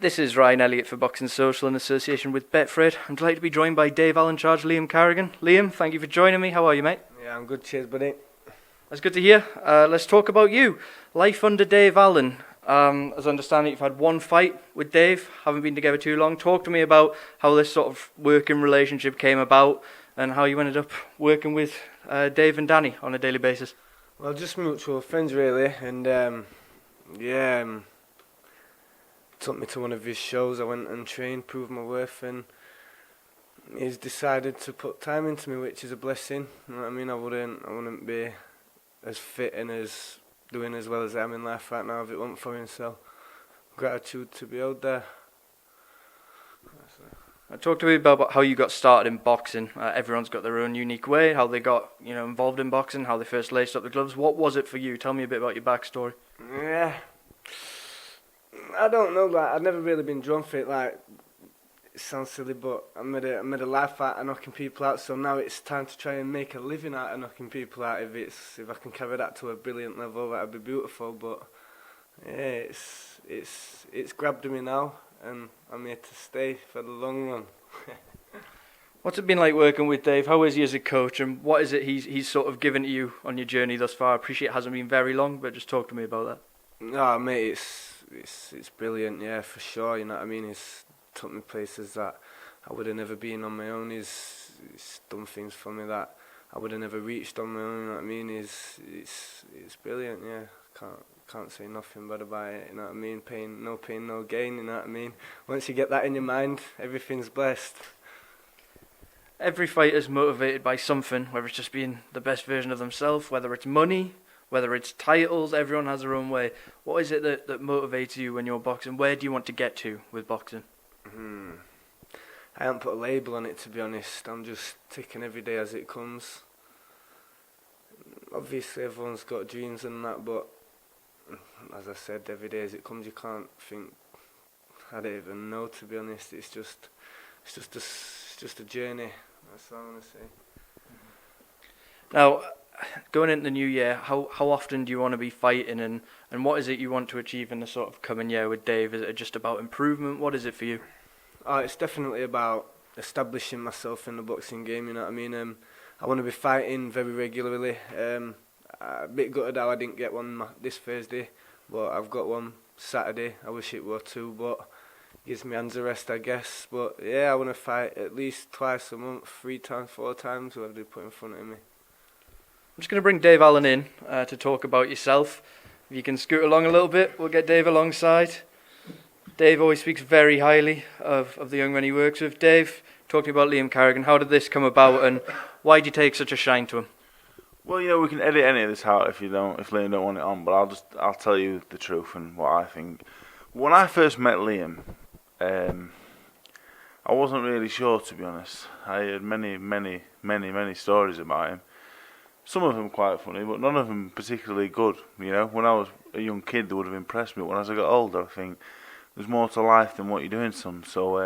This is Ryan Elliott for Boxing Social in association with Betfred. I'm delighted to be joined by Dave Allen Charge, Liam Carrigan. Liam, thank you for joining me. How are you, mate? Yeah, I'm good. Cheers, buddy. That's good to hear. Let's talk about you. Life under Dave Allen. As I understand it, you've had one fight with Dave, haven't been together too long. Talk to me about how this sort of working relationship came about and how you ended up working with Dave and Danny on a daily basis. Well, just mutual friends, really, and took me to one of his shows. I went and trained, proved my worth, and he's decided to put time into me, which is a blessing. You know what I mean? I wouldn't be as fit and as doing as well as I am in life right now if it wasn't for him. So, gratitude to be out there. Talk to me about how you got started in boxing. Everyone's got their own unique way, how they got involved in boxing, how they first laced up the gloves. What was it for you? Tell me a bit about your backstory. Yeah, I don't know. Like, I've never really been drawn for it. Like, it sounds silly, but I made a life out of knocking people out. So now it's time to try and make a living out of knocking people out. If I can carry that to a brilliant level, that'd be beautiful. But yeah, it's grabbed me now, and I'm here to stay for the long run. What's it been like working with Dave? How is he as a coach, and what is it he's sort of given to you on your journey thus far? I appreciate it hasn't been very long, but just talk to me about that. No, mate, it's brilliant, yeah, for sure. You know what I mean? He's took me places that I would have never been on my own. He's done things for me that I would have never reached on my own. You know what I mean? It's brilliant, yeah. Can't say nothing bad about it. You know what I mean? No pain, no gain. You know what I mean? Once you get that in your mind, everything's blessed. Every fighter's motivated by something, whether it's just being the best version of themselves, whether it's money, whether it's titles. Everyone has their own way. What is it that motivates you when you're boxing? Where do you want to get to with boxing? I haven't put a label on it, to be honest. I'm just taking every day as it comes. Obviously, everyone's got dreams and that, but as I said, every day as it comes, you can't think. I don't even know, to be honest. It's just a journey. That's all I want to say. Now, going into the new year, how often do you want to be fighting, and what is it you want to achieve in the sort of coming year with Dave? Is it just about improvement? What is it for you? It's definitely about establishing myself in the boxing game, you know what I mean? I want to be fighting very regularly. A bit gutted how I didn't get one this Thursday, but I've got one Saturday. I wish it were two, but gives me hands a rest, I guess. But yeah, I want to fight at least twice a month, 3 times, 4 times, whoever they put in front of me. I'm just going to bring Dave Allen in to talk about yourself. If you can scoot along a little bit, we'll get Dave alongside. Dave always speaks very highly of the young men he works with. Dave, talk to me about Liam Carrigan. How did this come about, and why do you take such a shine to him? Well, we can edit any of this out if Liam don't want it on, but I'll tell you the truth and what I think. When I first met Liam, I wasn't really sure, to be honest. I heard many stories about him. Some of them quite funny, but none of them particularly good. When I was a young kid, they would have impressed me. When as I got older, I think there's more to life than what you're doing, son. So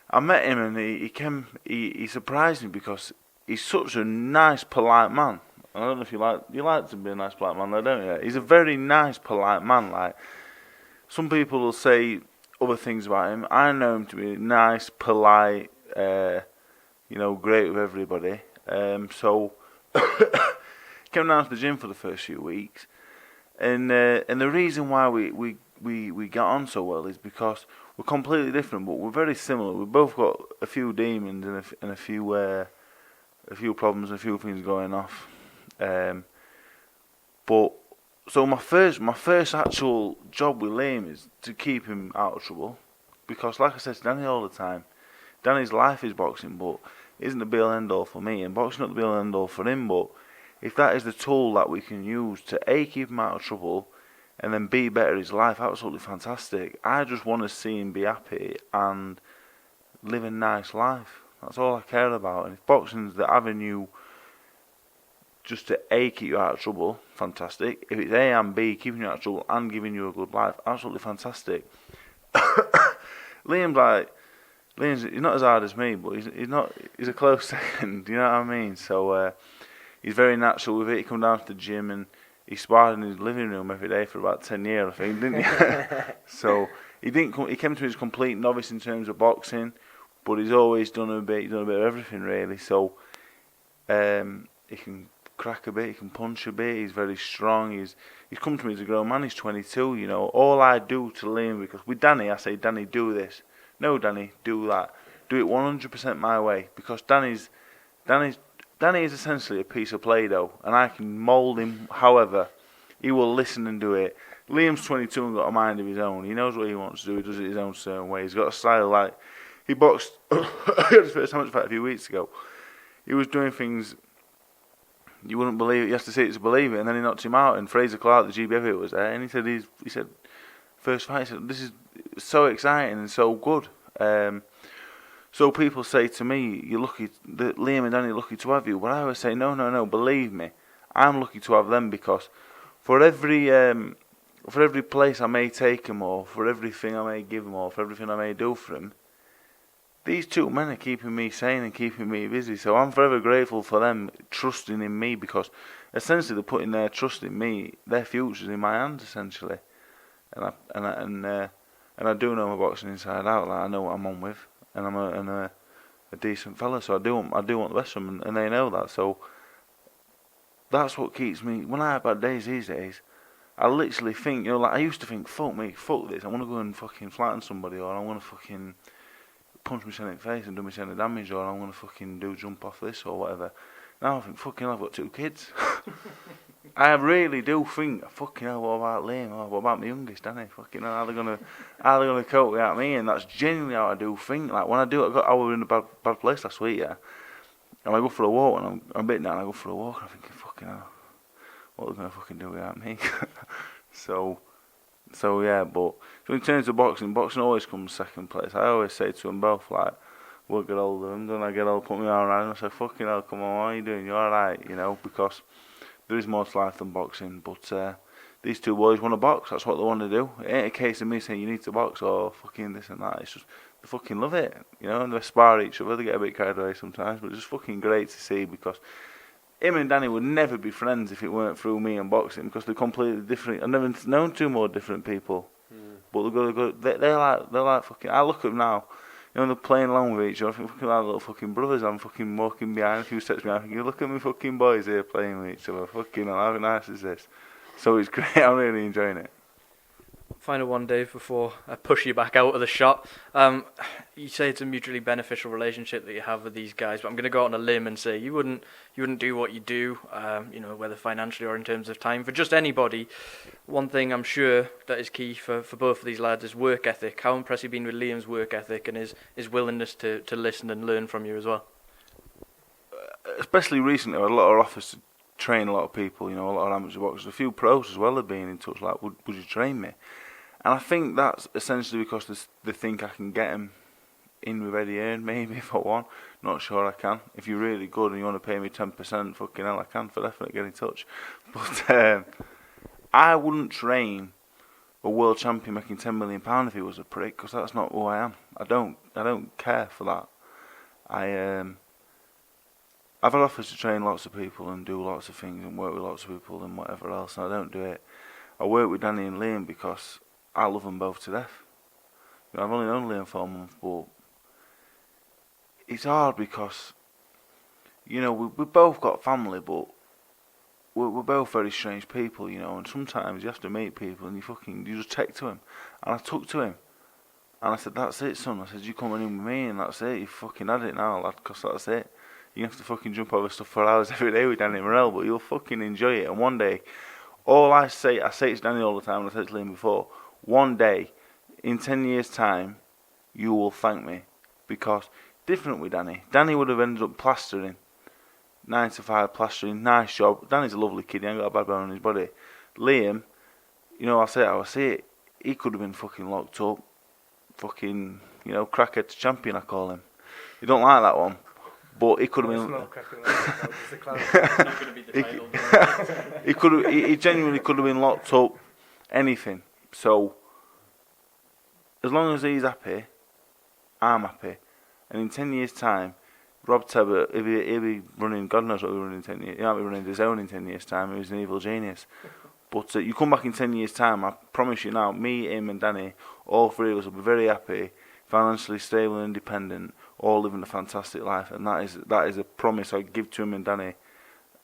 I met him, and he surprised me because he's such a nice, polite man. I don't know if you like to be a nice, polite man, though, don't you? He's a very nice, polite man. Like, some people will say other things about him. I know him to be nice, polite, great with everybody. So came down to the gym for the first few weeks, and the reason why we got on so well is because we're completely different, but we're very similar. We've both got a few demons and a few problems and a few things going off. But so my first actual job with Liam is to keep him out of trouble, because like I said to Danny all the time, Danny's life is boxing, but it isn't the be all end all for me, and boxing not the be all end all for him. But if that is the tool that we can use to keep him out of trouble and then be better in his life, absolutely fantastic. I just want to see him be happy and live a nice life. That's all I care about. And if boxing's the avenue just to keep you out of trouble, fantastic. If it's A and B, keeping you out of trouble and giving you a good life, absolutely fantastic. Liam's he's not as hard as me, but he's a close second, you know what I mean? So he's very natural with it. He come down to the gym and he sparred in his living room every day for about 10 years, I think, didn't he? So He didn't come. He came to me as a complete novice in terms of boxing, but he's always done a bit. He's done a bit of everything really. So he can crack a bit. He can punch a bit. He's very strong. He's come to me as a grown man. He's 22. You know, all I do to Liam, because with Danny, I say, Danny, do this. No, Danny, do that. Do it 100% my way, because Danny is essentially a piece of Play-Doh, and I can mould him however. He will listen and do it. Liam's 22 and got a mind of his own. He knows what he wants to do. He does it his own certain way. He's got a style like... He boxed... his first amateur fight a few weeks ago. He was doing things... You wouldn't believe it. You have to see it to believe it. And then he knocked him out. And Fraser Clark, the GBF, was there. And he said, first fight, he said, this is so exciting and so good. So people say to me, you're lucky, that Liam and Danny are lucky to have you. But I always say, no, believe me. I'm lucky to have them, because for every place I may take them, or for everything I may give them, or for everything I may do for them, these two men are keeping me sane and keeping me busy. So I'm forever grateful for them trusting in me, because essentially they're putting their trust in me. Their future's in my hands, essentially. And I do know my boxing inside out. Like, I know what I'm on with, and I'm a decent fella. So I do want the best for them, and they know that. So that's what keeps me. When I have bad days these days, I literally think, like I used to think, fuck this. I want to go and fucking flatten somebody, or I want to fucking punch myself in the face and do myself any damage, or I want to fucking jump off this or whatever. Now I think, fucking hell, I've got 2 kids. I really do think, fucking hell, what about Liam? Oh, what about my youngest, Danny? Fucking hell, how they gonna cope without me? And that's genuinely how I do think. Like when I was in a bad place last week, yeah. And I go for a walk, and I'm a bit down. I go for a walk, and I'm thinking, fucking hell, what are they gonna fucking do without me? So yeah. But so in terms of boxing always comes second place. I always say to them both, like, we'll get older, and then I get old, put me arm around, and I say, fucking hell, come on, what are you doing? You're alright, you know, because there is more to life than boxing. But these two boys want to box. That's what they want to do. It ain't a case of me saying you need to box or fucking this and that. It's just they fucking love it, you know. And they spar each other. They get a bit carried away sometimes, but it's just fucking great to see, because him and Danny would never be friends if it weren't through me and boxing, because they're completely different. I've never known 2 more different people, but they're like fucking. I look at them now. You know, they're playing along with each other. I think fucking like little fucking brothers. I'm fucking walking behind a few steps behind. I think, you look at me fucking boys here playing with each other. Fucking hell, how nice is this? So it's great. I'm really enjoying it. Final one, Dave, before I push you back out of the shot. You say it's a mutually beneficial relationship that you have with these guys, but I'm going to go out on a limb and say you wouldn't do what you do, you know, whether financially or in terms of time, for just anybody. One thing I'm sure that is key for both of these lads is work ethic. How impressed you've been with Liam's work ethic and his willingness to listen and learn from you as well? Especially recently, I had a lot of offers to train a lot of people, you know, a lot of amateur boxers. A few pros as well have been in touch, like, would you train me? And I think that's essentially because they think I can get them in with Eddie Hearn, maybe, if I want. Not sure I can. If you're really good and you want to pay me 10%, fucking hell, I can, for definite, get in touch. But I wouldn't train a world champion making £10 million if he was a prick, because that's not who I am. I don't care for that. I've had offers to train lots of people and do lots of things and work with lots of people and whatever else, and I don't do it. I work with Danny and Liam because I love them both to death. You know, I've only known Liam for a month, but it's hard because, you know, we both got family, but we're both very strange people, you know, and sometimes you have to meet people and you just take to him. And I took to him. And I said, that's it, son. I said, you coming in with me and that's it. You fucking had it now, lad, because that's it. You have to fucking jump over stuff for hours every day with Danny Morell, but you'll fucking enjoy it. And one day, I say to Danny all the time, and I said to Liam before, one day, in 10 years' time, you will thank me. Because, different with Danny. Danny would have ended up plastering. 9 to 5 plastering, nice job. Danny's a lovely kid, he ain't got a bad bone in his body. Liam, you know, I'll say it how I see it, he could have been fucking locked up. Fucking, you know, crackhead to champion, I call him. You don't like that one. But he could have been. He genuinely could have been locked up. Anything. So, as long as he's happy, I'm happy. And in 10 years' time, Rob Tebber, he'll be running. God knows what he'll be running in 10 years. He might be running his own in 10 years' time. He was an evil genius. But you come back in 10 years' time, I promise you now, me, him and Danny, all three of us will be very happy, financially stable and independent, all living a fantastic life. And that is a promise I give to him and Danny,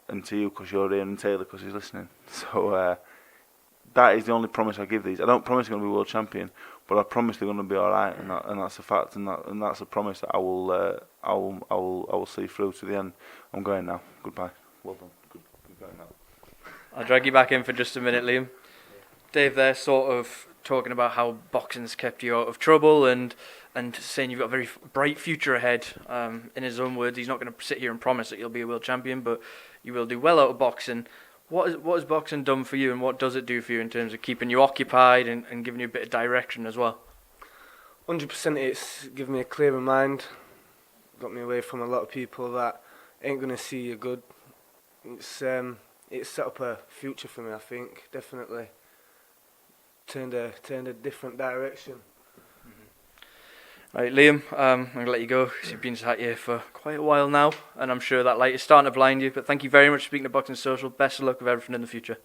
and to you because you're here, and Taylor because he's listening. So that is the only promise I give these. I don't promise they're going to be world champion, but I promise they're going to be all right, and that's a fact, and that's a promise that I will see through to the end. I'm going now. Goodbye. Well done. Goodbye now. I'll drag you back in for just a minute, Liam. Dave there sort of talking about how boxing's kept you out of trouble and saying you've got a very bright future ahead. In his own words, he's not going to sit here and promise that you'll be a world champion, but you will do well out of boxing. What has boxing done for you, and what does it do for you in terms of keeping you occupied and giving you a bit of direction as well? 100% it's given me a clearer mind, got me away from a lot of people that ain't going to see you good. It's set up a future for me, I think, definitely. Turned a different direction. Right, Liam, I'm going to let you go because you've been sat here for quite a while now, and I'm sure that light is starting to blind you, but thank you very much for speaking to Boxing Social. Best of luck with everything in the future.